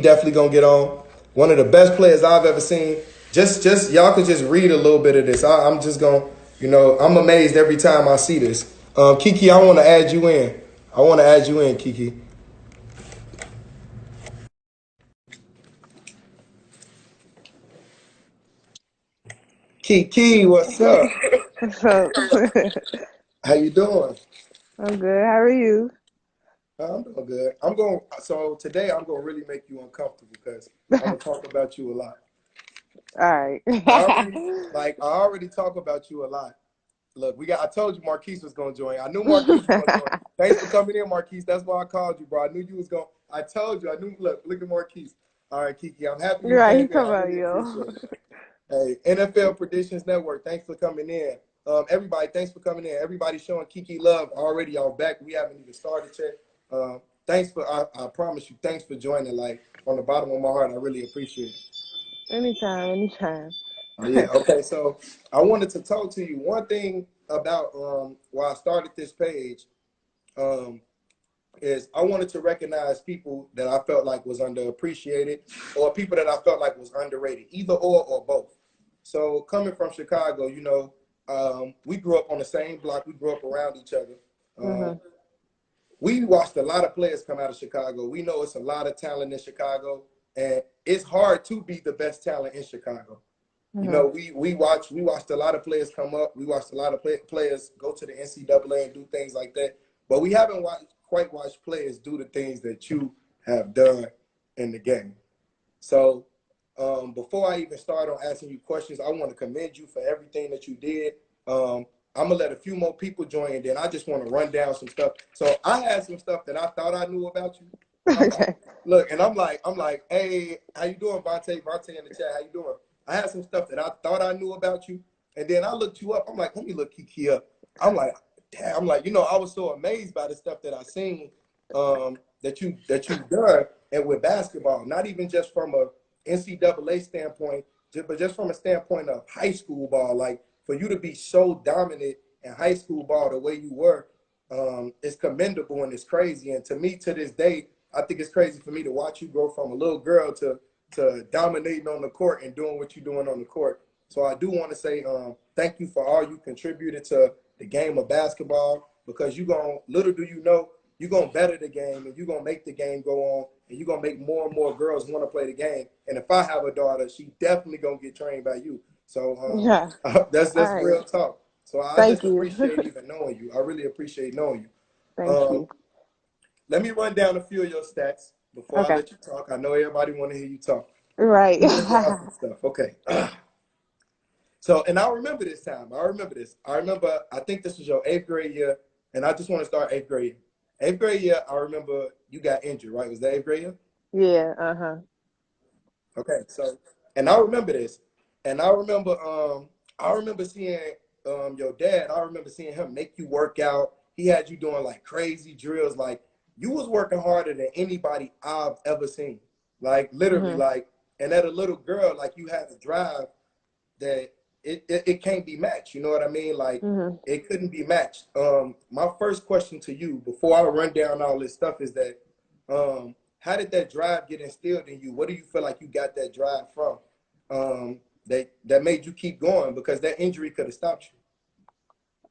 definitely gonna get on. One of the best players I've ever seen. Just y'all could just read a little bit of this. I'm just gonna, I'm amazed every time I see this. Kiki, I want to add you in. I want to add you in, Kiki. Kiki, what's up? So How you doing? I'm good. How are you? I'm doing good. So today I'm gonna really make you uncomfortable because I'm gonna talk about you a lot. All right. I already talk about you a lot. Look, I told you Marquise was gonna join. I knew Marquise was gonna join. Thanks for coming in, Marquise. That's why I called you, bro. I knew you was going. I told you. I knew. Look at Marquise. All right, Kiki. I'm happy you Right, he came in. talking I about really you. appreciate it. Hey, NFL Predictions Network. Thanks for coming in. Everybody, thanks for coming in. Everybody showing Kiki love already. Y'all back. We haven't even started yet. Thanks for. I promise you. Thanks for joining. Like from the bottom of my heart, I really appreciate it. Anytime, anytime. Oh, yeah. Okay. So I wanted to talk to you. One thing about why I started this page um, is I wanted to recognize people that I felt like was underappreciated or people that I felt like was underrated, either or both. So coming from Chicago, we grew up on the same block. We grew up around each other. hmm Um, we watched a lot of players come out of Chicago. We know it's a lot of talent in Chicago, and it's hard to be the best talent in Chicago. hmm We watched a lot of players come up. We watched a lot of players go to the NCAA and do things like that. But we haven't quite watched players do the things that you have done in the game. So before I even start on asking you questions, I want to commend you for everything that you did. I'm gonna let a few more people join, and then I just want to run down some stuff. So I had some stuff that I thought I knew about you, and I'm like, Okay. look, and I'm like, hey, how you doing, Vontae? Vontae in the chat, how you doing? I had some stuff that I thought I knew about you, and then I looked you up. I'm like, let me look Kiki up. I'm like, damn. I'm like, I was so amazed by the stuff that I seen that you've done, and with basketball, not even just from a NCAA standpoint, but just from a standpoint of high school ball. Like for you to be so dominant in high school ball the way you were, it's commendable and it's crazy. And to me, to this day, I think it's crazy for me to watch you go from a little girl to dominating on the court and doing what you're doing on the court. So I do want to say thank you for all you contributed to the game of basketball because little do you know, you're going to better the game and you're going to make the game go on and you're going to make more and more girls want to play the game. And if I have a daughter, she definitely going to get trained by you. So Yeah. that's All right. real talk. So I Thank just you. appreciate even knowing you. I really appreciate knowing you. Thank you. Let me run down a few of your stats before I Okay. let you talk. I know everybody want to hear you talk. Right. Let me run down some stuff. Okay. So, and I remember this time. I remember this. I remember, I think this was your eighth grade year, and I just want to start eighth grade. Eighth grade year, I remember you got injured, right? Was that eighth grade year? Yeah. Uh-huh. Okay. So, and I remember this. And I remember seeing your dad, I remember seeing him make you work out. He had you doing like crazy drills. Like you was working harder than anybody I've ever seen. Like literally, hmm like, and at a little girl, like you had a drive that it can't be matched. You know what I mean? Like hmm it couldn't be matched. My first question to you before I run down all this stuff is that how did that drive get instilled in you? What do you feel like you got that drive from? That made you keep going because that injury could have stopped you.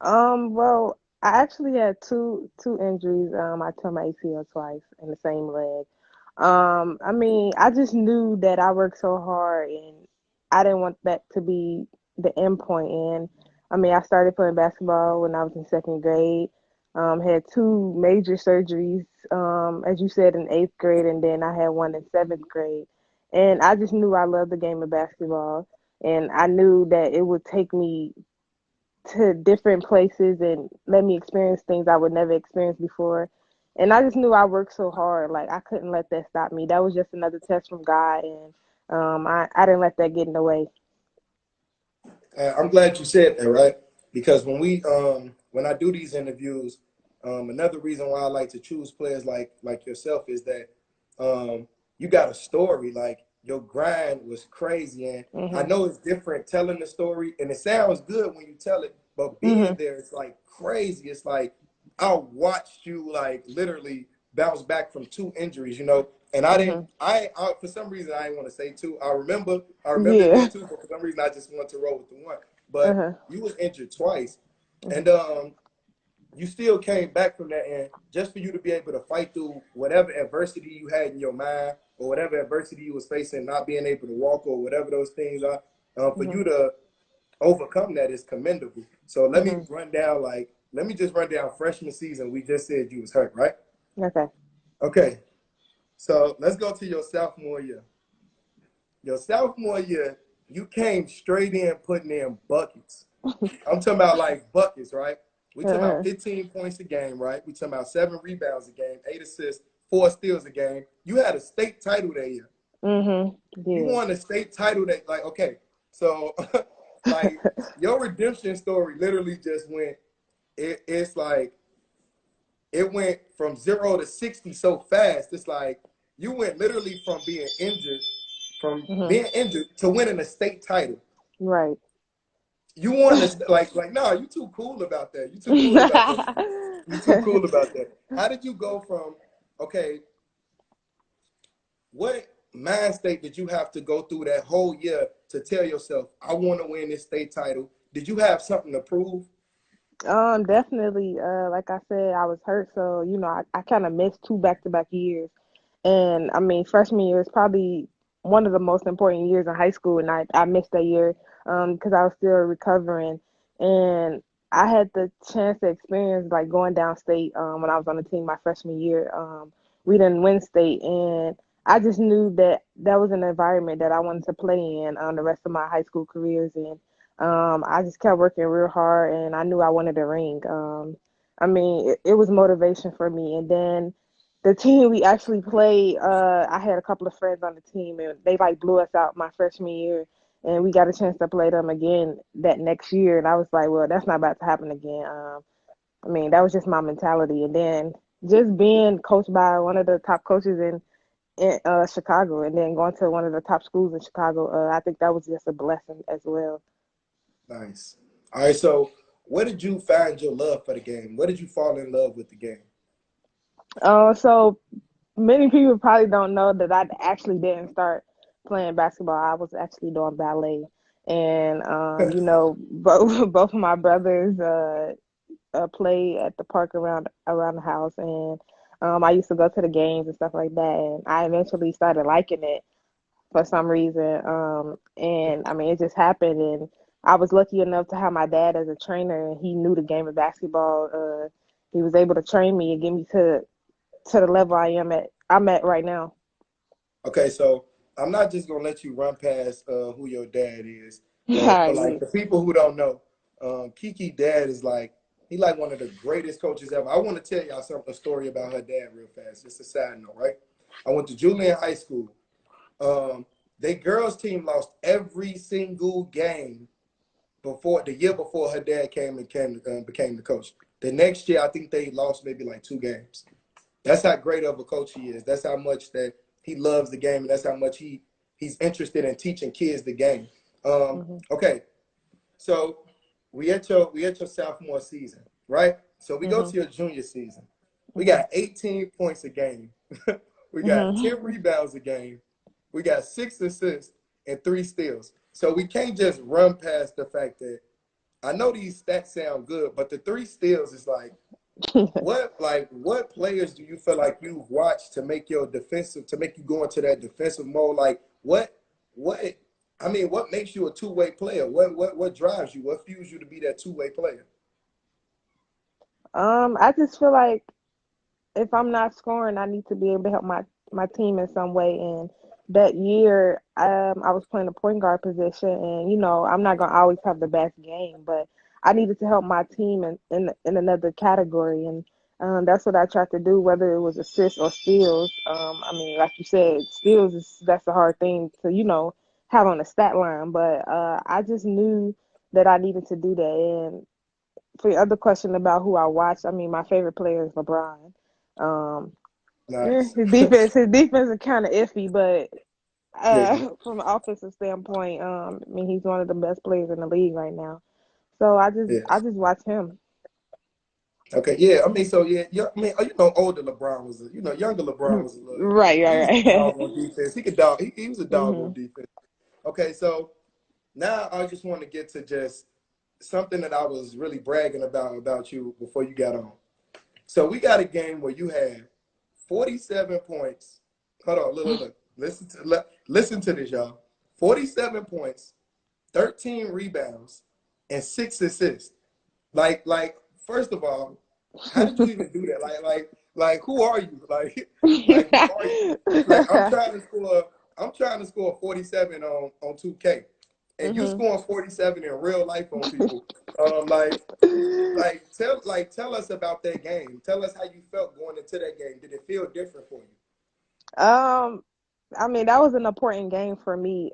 Well, I actually had two injuries. I tore my ACL twice in the same leg. I mean, I just knew that I worked so hard and I didn't want that to be the end point. And I mean, I started playing basketball when I was in second grade. Had two major surgeries, as you said, in eighth grade, and then I had one in seventh grade. And I just knew I loved the game of basketball, and I knew that it would take me to different places and let me experience things I would never experience before. And I just knew I worked so hard, like I couldn't let that stop me. That was just another test from God, and I didn't let that get in the way. I'm glad you said that, right? Because when I do these interviews, another reason why I like to choose players like yourself is that you got a story. Like your grind was crazy, and I Mhm. know it's different telling the story, and it sounds good when you tell it, but being Mhm. there, it's like crazy. It's like I watched you like literally bounce back from two injuries. And I didn't. Mhm. I for some reason I didn't want to say two. I remember it being Yeah. two, but for some reason I just wanted to roll with the one. But Uh-huh. you was injured twice, and Mhm. you still came back from that, and just for you to be able to fight through whatever adversity you had in your mind or whatever adversity you was facing, not being able to walk or whatever those things are, for Mhm. you to overcome that is commendable. So Mhm. let me just run down freshman season. We just said you was hurt, right? Okay. Okay. So let's go to your sophomore year. Your sophomore year, you came straight in putting in buckets. I'm talking about like buckets, right? We talking about Uh-huh. 15 points a game, right? We talking about 7 rebounds a game, 8 assists, 4 steals a game. You had a state title that year. Mhm. You Yeah. won a state title that, like, okay, so like your redemption story literally just went. It's like it went from 0 to 60 so fast. It's like you went literally Mhm. being injured to winning a state title. Right. You won this like no, you too cool about that. You too cool about that. You too cool about that. How did you go from okay? What mind state did you have to go through that whole year to tell yourself, I want to win this state title? Did you have something to prove? Definitely. Like I said, I was hurt, so I kind of missed two back-to-back years. And I mean, freshman year is probably one of the most important years in high school, and I missed that year because I was still recovering. And I had the chance to experience like going downstate when I was on the team my freshman year. We didn't win state, and I just knew that that was an environment that I wanted to play in the rest of my high school careers. And I just kept working real hard, and I knew I wanted a ring. I mean, it was motivation for me. And then the team we actually played, I had a couple of friends on the team, and they like blew us out my freshman year, and we got a chance to play them again that next year. And I was like, well, that's not about to happen again. I mean, that was just my mentality. And then just being coached by one of the top coaches in Chicago, and then going to one of the top schools in Chicago, I think that was just a blessing as well. Nice. All right. So, where did you find your love for the game? Where did you fall in love with the game? So many people probably don't know that I actually didn't start playing basketball. I was actually doing ballet, and both both of my brothers play at the park around the house, and I used to go to the games and stuff like that. And I eventually started liking it for some reason. And I mean, it just happened, and I was lucky enough to have my dad as a trainer, and he knew the game of basketball. He was able to train me and get me to the level I'm at right now. Okay, so I'm not just gonna let you run past who your dad is. All For right, like yeah. the people who don't know, Kiki dad is like he like one of the greatest coaches ever. I want to tell y'all something a story about her dad real fast. Just a side note, right? I went to Julian High School. Um, they girls team lost every single game before the year before her dad became the coach. The next year, I think they lost maybe like 2 games. That's how great of a coach he is. That's how much that he loves the game, and that's how much he's interested in teaching kids the game. Mhm. Okay, so we at your sophomore season, right? So we go Mhm. to your junior season. We Mhm. got 18 points a game. We got 10 Mhm. rebounds a game. We got 6 assists and 3 steals. So we can't just run past the fact that I know these stats sound good, but the 3 steals is what players do you feel like you've watched to make you go into that defensive mode? Like what I mean, what makes you a two-way player? What drives you? What fuels you to be that two-way player? I just feel like if I'm not scoring, I need to be able to help my team in some way. And that year, I was playing a point guard position, and I'm not gonna always have the best game, but I needed to help my team in another category, and that's what I tried to do, whether it was assists or steals. I mean, like you said, steals that's a hard thing to have on the stat line, but I just knew that I needed to do that. And for your other question about who I watch, I mean, my favorite player is LeBron. Um, Nice. his defense is kind of iffy, but Yeah, from an offensive standpoint, I mean, he's one of the best players in the league right now. So I just yeah. I just watch him. Okay, yeah. I mean, so yeah, I mean, older LeBron was, younger LeBron was a little. Right, He was a right, dog on defense. He could dog. He was a dog on right. defense. Okay, so now I just want to get to just something that I was really bragging about you before you got on. So we got a game where you had 47 points. Hold on, look. Listen to this, y'all. 47 points, 13 rebounds, and 6 assists. Like, first of all, how did you even do that? Like, who are you? Who are you? Like, I'm trying to score 47 on 2K, and you Mhm. scoring 47 in real life on people. Tell us about that game. Tell us how you felt going into that game. Did it feel different for you? Um, I mean, that was an important game for me.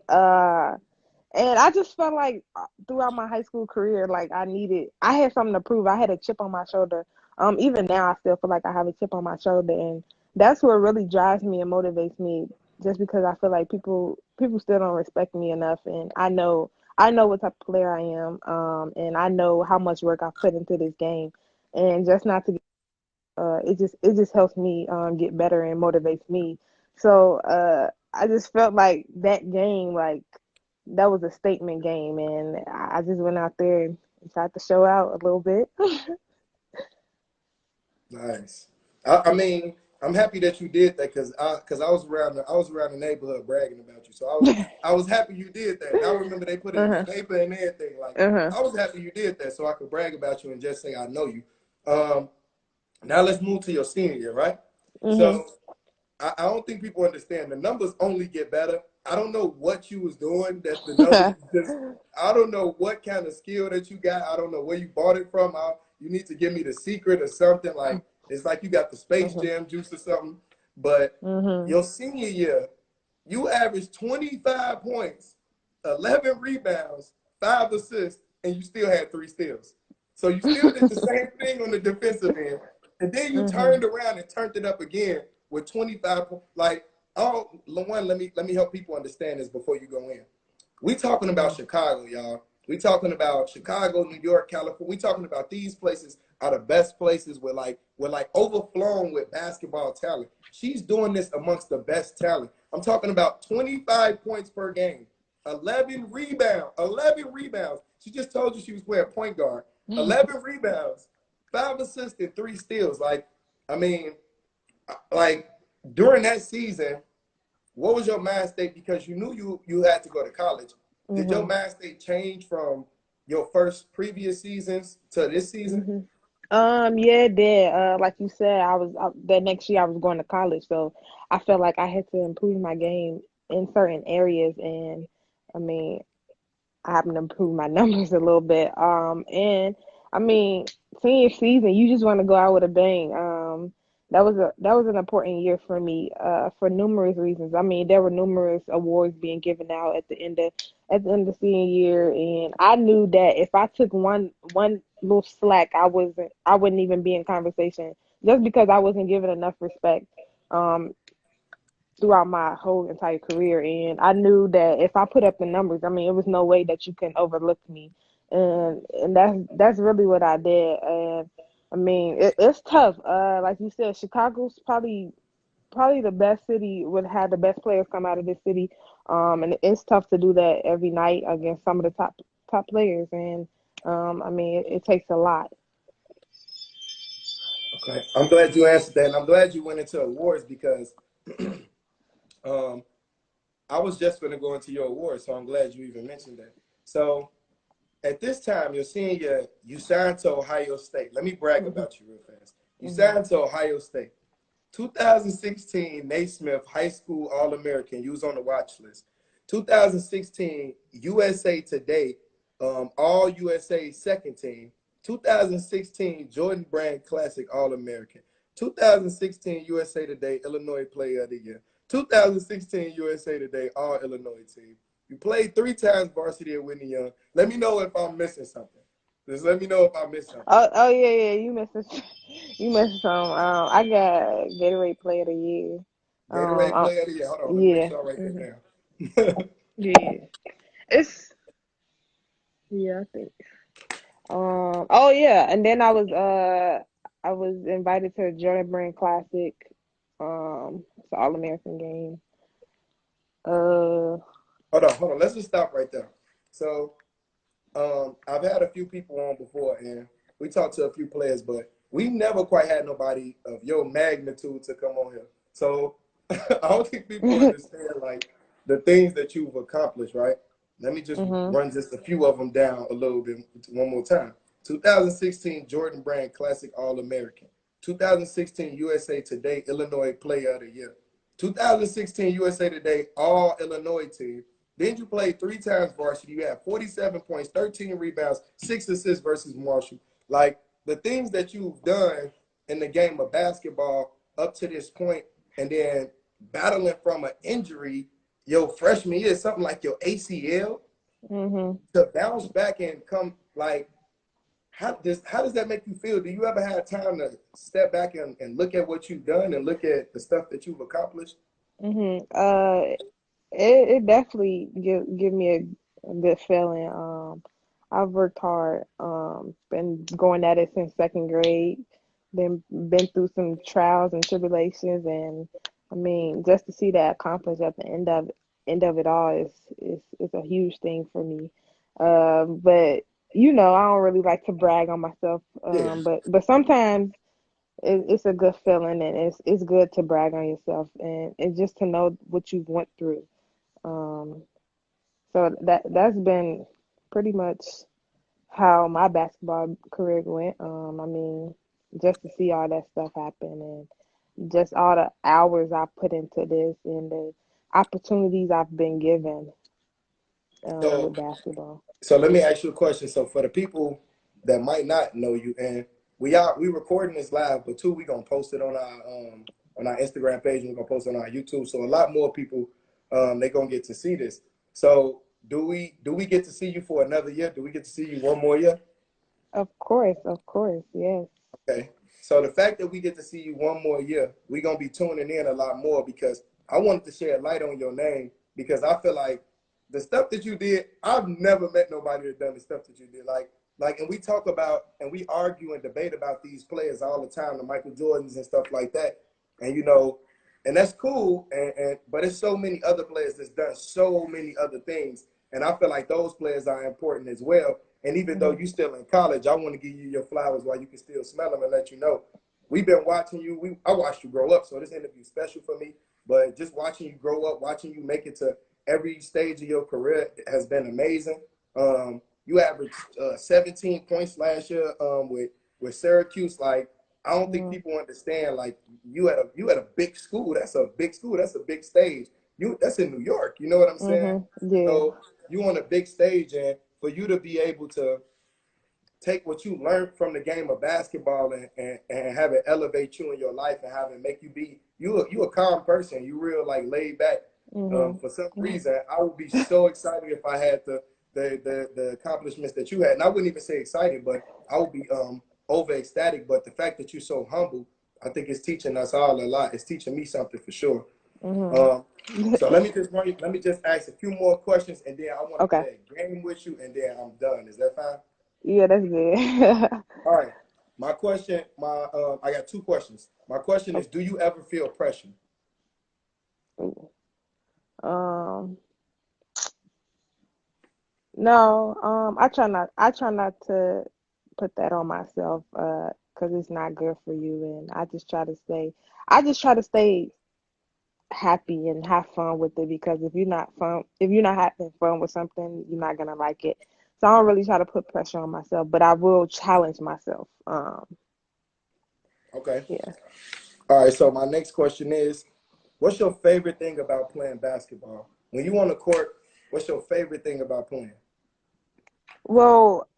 And I just felt like throughout my high school career, like I had something to prove. I had a chip on my shoulder. Even now, I still feel like I have a chip on my shoulder, and that's what really drives me and motivates me. Just because I feel like people still don't respect me enough, and I know what type of player I am, and I know how much work I put into this game, and just not to it just helps me get better and motivates me. So I just felt like that game, like that was a statement game, and I just went out there and tried to show out a little bit. Nice. I mean, I'm happy that you did that because I was around the neighborhood bragging about you. So I was happy you did that. And I remember they put it in the Uh-huh. paper and everything. Like Uh-huh. I was happy you did that so I could brag about you and just say I know you. Um, Now let's move to your senior year, right? Mhm. So I don't think people understand the numbers only get better. I don't know what you was doing that the numbers just. I don't know what kind of skill that you got. I don't know where you bought it from. You need to give me the secret or something. Like it's like you got the Space Mhm. Jam juice or something. But Mhm. your senior year, you averaged 25 points, 11 rebounds, 5 assists, and you still had 3 steals. So you still did the same thing on the defensive end, and then you Mhm. turned around and turned it up again with 25. Like, oh, one, let me help people understand this before you go in. We talking about Mhm. Chicago, y'all. We talking about Chicago, New York, California. We talking about these places are the best places. We're like overflowing with basketball talent. She's doing this amongst the best talent. I'm talking about 25 points per game, 11 rebounds. She just told you she was playing point guard. 11 rebounds, 5 assists, and 3 steals. I mean, like during that season, what was your mind state? Because you knew you had to go to college. Did your Mhm. mind state change from your first previous seasons to this season? Mhm. Yeah, it did. Like you said, that next year I was going to college, so I felt like I had to improve my game in certain areas, and I mean, I happen to improve my numbers a little bit. And I mean, senior season, you just want to go out with a bang. That was an important year for me, for numerous reasons. I mean, there were numerous awards being given out at the end of senior year, and I knew that if I took one little slack, I wouldn't even be in conversation just because I wasn't given enough respect. Um, Throughout my whole entire career, and I knew that if I put up the numbers, I mean, it was no way that you can overlook me, and that's really what I did. And I mean, it's tough. Like you said, Chicago's probably the best city, would have the best players come out of this city, and it's tough to do that every night against some of the top players, and I mean, it takes a lot. Okay, I'm glad you answered that, and I'm glad you went into awards because um, I was just going to go into your awards, so I'm glad you even mentioned that. So at this time, you're seeing you signed to Ohio State. Let me brag Hmm. about you real fast. You Hmm. signed to Ohio State. 2016 Naismith High School All American. You was on the watch list. 2016 USA Today All USA Second Team. 2016 Jordan Brand Classic All American. 2016 USA Today Illinois Player of the Year. 2016 USA Today All Illinois Team. You played 3 times varsity at Whitney Young. Let me know if I'm missing something. Just let me know if I missed something. Oh yeah, yeah, you missed you missed some. I got Gatorade Player of the Year. Um, Gatorade I, Player of the Year. Hold on, let me make yeah, sure I write that hmm, down. yeah. It's yeah, I think. Oh yeah, and then I was I was invited to a Jordan Brand Classic. It's an All American game. Uh, Hold on. Let's just stop right there. So I've had a few people on before, and we talked to a few players, but we never quite had nobody of your magnitude to come on here. So I don't think people understand like the things that you've accomplished, right? Let me just mhm, run just a few of them down a little bit one more time. 2016 Jordan Brand Classic All American. 2016 USA Today Illinois Player of the Year. 2016 USA Today All Illinois Team. Then you played 3 times varsity. You had 47 points, 13 rebounds, 6 assists versus Marshall. Like the things that you've done in the game of basketball up to this point, and then battling from an injury your freshman year, something like your ACL, mhm. to bounce back and come like how does that make you feel? Do you ever have time to step back and look at what you've done and look at the stuff that you've accomplished? Mhm. It definitely give me a good feeling. I've worked hard. Been going at it since second grade. Been through some trials and tribulations, and I mean, just to see that accomplished at the end of it all is a huge thing for me. But I don't really like to brag on myself. Yeah. But sometimes it's a good feeling, and it's good to brag on yourself, and just to know what you went through. Um, so that's been pretty much how my basketball career went. I mean, just to see all that stuff happen, and just all the hours I put into this, and the opportunities I've been given So with basketball. So let me ask you a question. So for the people that might not know you, and we recording this live, but two, we gonna post it on our Instagram page, and we're gonna post it on our YouTube. So a lot more people they gonna get to see this. So do we get to see you for another year? Do we get to see you one more year? Of course, yes. Okay. So the fact that we get to see you one more year, we're gonna be tuning in a lot more because I wanted to share light on your name because I feel like the stuff that you did, I've never met nobody that done the stuff that you did. And we talk about and we argue and debate about these players all the time, the Michael Jordans and stuff like that. And and that's cool. And but it's so many other players that's done so many other things. And I feel like those players are important as well. And even though Hmm. you're still in college, I want to give you your flowers while you can still smell them and let you know we've been watching you. I watched you grow up, so this interview is special for me. But just watching you grow up, watching you make it to every stage of your career has been amazing. You averaged 17 points last year with Syracuse. Like I don't think Hmm. people understand. Like you had a big school. That's a big school. That's a big stage. That's in New York. You know what I'm saying? Yeah. So you on a big stage, and for you to be able to take what you learned from the game of basketball and have it elevate you in your life and have it make you be you a calm person. You real like laid back. Hmm. For some reason, I would be so excited if I had the accomplishments that you had. And I wouldn't even say excited, but I would be over ecstatic. But the fact that you're so humble, I think it's teaching us all a lot. It's teaching me something for sure. Hmm. Um, so let me just ask a few more questions, and then I want to Okay. play a game with you, and then I'm done. Is that fine? Yeah, that's good. All right. My question, I got 2 questions. My question is, do you ever feel pressure? um, no, I try not to put that on myself, 'cause it's not good for you, and I just try to stay happy and have fun with it, because if you're not having fun with something, you're not gonna like it. So I don't really try to put pressure on myself, but I will challenge myself. Okay. Yeah. All right. So my next question is, what's your favorite thing about playing basketball? When you on the court, what's your favorite thing about playing? Well,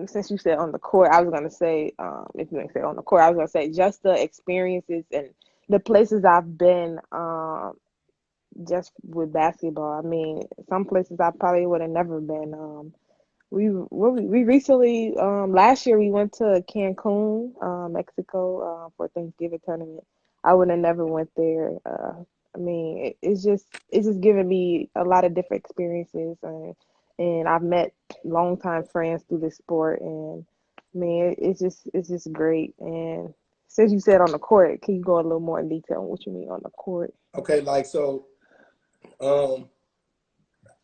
since you said on the court, I was gonna say, if you didn't say on the court, I was gonna say just the experiences and the places I've been, just with basketball. I mean, some places I probably would have never been. We recently, last year we went to Cancun, Mexico, for Thanksgiving tournament. I would have never went there. I mean, it's just given me a lot of different experiences, and I've met longtime friends through this sport, and Man, it's just great. And since you said on the court, can you go a little more in detail on what you mean on the court? Okay, like so. Um,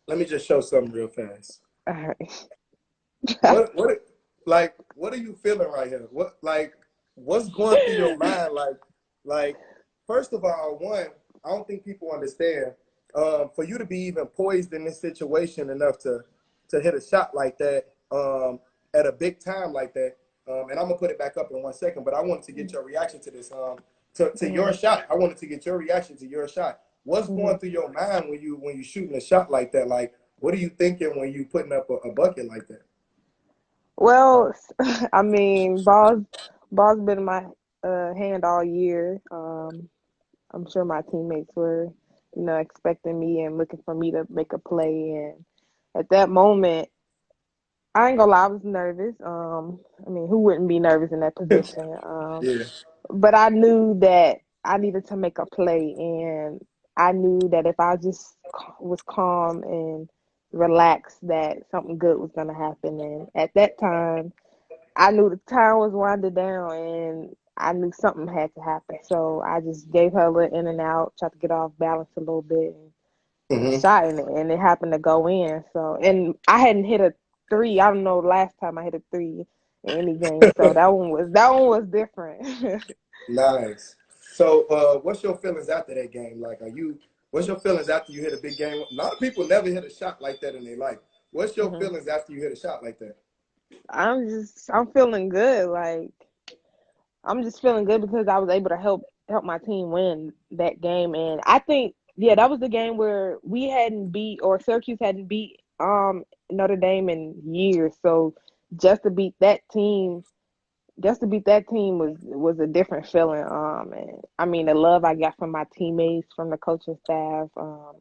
Let me just show something real fast. All right. What like what are you feeling right here? What's going through your mind? Like first of all, one, I don't think people understand. For you to be even poised in this situation enough to hit a shot like that, at a big time like that. And I'm gonna put it back up in 1 second, but I wanted to get your reaction to this. To your Mm-hmm. shot. I wanted to get your reaction to your shot. What's Mm-hmm. going through your mind when you shooting a shot like that? Like, what are you thinking when you putting up a bucket like that? Well, I mean, ball's been in my hand all year. I'm sure my teammates were, expecting me and looking for me to make a play. And at that moment, I ain't gonna lie, I was nervous. I mean, who wouldn't be nervous in that position? Yeah. But I knew that I needed to make a play, and I knew that if I just was calm and relaxed, that something good was gonna happen. And at that time, I knew the time was winding down, and I knew something had to happen. So I just gave her a little in and out, tried to get off balance a little bit, and Hmm. shot in it, and it happened to go in. So, and I hadn't hit a three. I don't know last time I hit a three in any game. So that one was different. Nice. So, what's your feelings after that game? What's your feelings after you hit a big game? A lot of people never hit a shot like that in their life. What's your hmm feelings after you hit a shot like that? I'm feeling good. Like I'm just feeling good because I was able to help my team win that game. And I think, yeah, that was the game where we hadn't beat, or Syracuse hadn't beat Notre Dame in years. So just to beat that team, was a different feeling. And I mean the love I got from my teammates, from the coaching staff,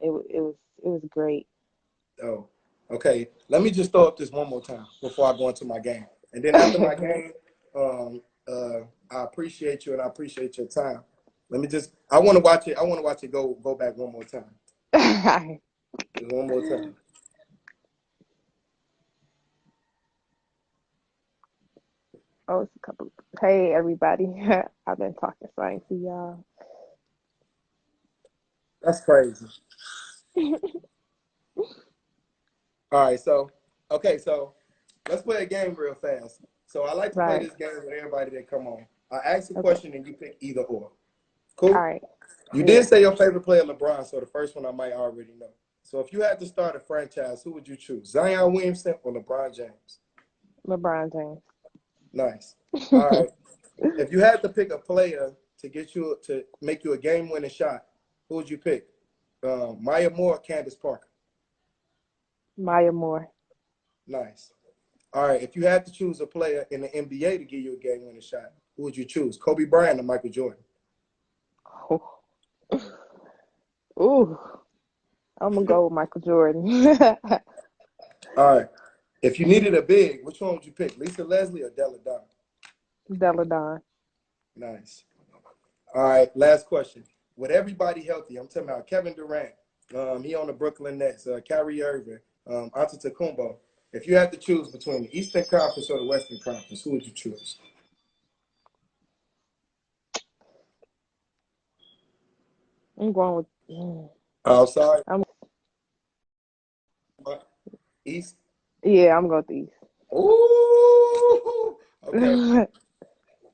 it was great. Oh, okay. Let me just throw up this one more time before I go into my game. And then after my game, um, I appreciate you and I appreciate your time. Let me just. I want to watch it. I want to watch it go back one more time. Just one more time. Oh, it's a couple. Hey, everybody. I've been talking, so I ain't see y'all. That's crazy. All right, so okay, so let's play a game real fast. So I like to play Right. this game with everybody that come on. I ask a Okay. question and you pick either or. All Cool. right. You did Yeah. say your favorite player LeBron, so the first one I might already know. So if you had to start a franchise, who would you choose? Zion Williamson or LeBron James? LeBron James. Nice. All right. If you had to pick a player to make you a game-winning shot, who would you pick? Maya Moore or Candace Parker? Maya Moore. Nice. All right. If you had to choose a player in the NBA to give you a game-winning shot, who would you choose? Kobe Bryant or Michael Jordan? Oh. Ooh. I'm gonna go with Michael Jordan. All right. If you needed a big, which one would you pick? Lisa Leslie or Della Don? Deladon. Nice. All right. Last question. With everybody healthy, I'm talking about Kevin Durant. He on the Brooklyn Nets. Kyrie Irving. Antetokounmpo. If you had to choose between the Eastern Conference or the Western Conference, who would you choose? I'm going with. Oh, sorry. I'm East. Yeah. I'm going with the East. Ooh. Okay.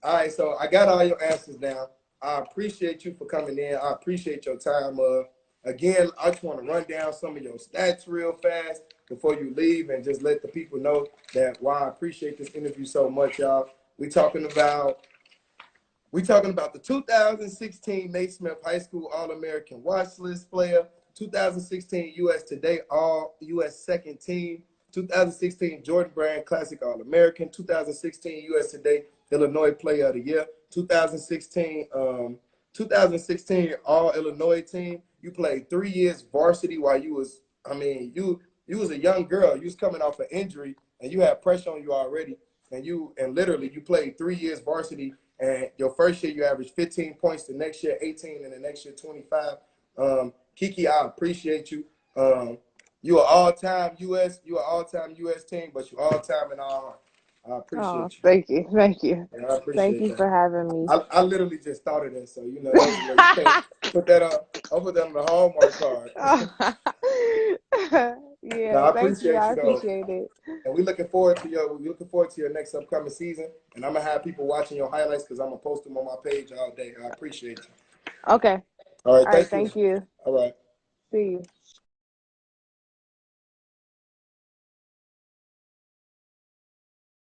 All right, so I got all your answers down. I appreciate you for coming in. I appreciate your time. Again, I just want to run down some of your stats real fast before you leave, and just let the people know that why I appreciate this interview so much, y'all. We talking about the 2016 Naismith High School All-American Watch List player, 2016 U.S. Today All U.S. Second Team, 2016 Jordan Brand Classic All-American, 2016 U.S. Today Illinois Player of the Year, 2016 All Illinois Team. You played 3 years varsity while you was, I mean, you was a young girl. You was coming off an injury and you had pressure on you already, and literally you played 3 years varsity, and your first year you averaged 15 points, the next year 18, and the next year 25. Kiki, I appreciate you. You are all-time U.S. You are all-time U.S. team, but you all-time in our heart. I Oh, appreciate you. thank you. Thank you. Yeah, I Thank appreciate you that. for having me. I literally just started that, so that you can't put that up. I'll put that on the Hallmark card. No, Yeah, I thank you. appreciate I you though. appreciate it. And we looking forward to your next upcoming season. And I'm gonna have people watching your highlights because I'm gonna post them on my page all day. I appreciate you. Okay. All right, All right, thank you. thank you. All right. See you.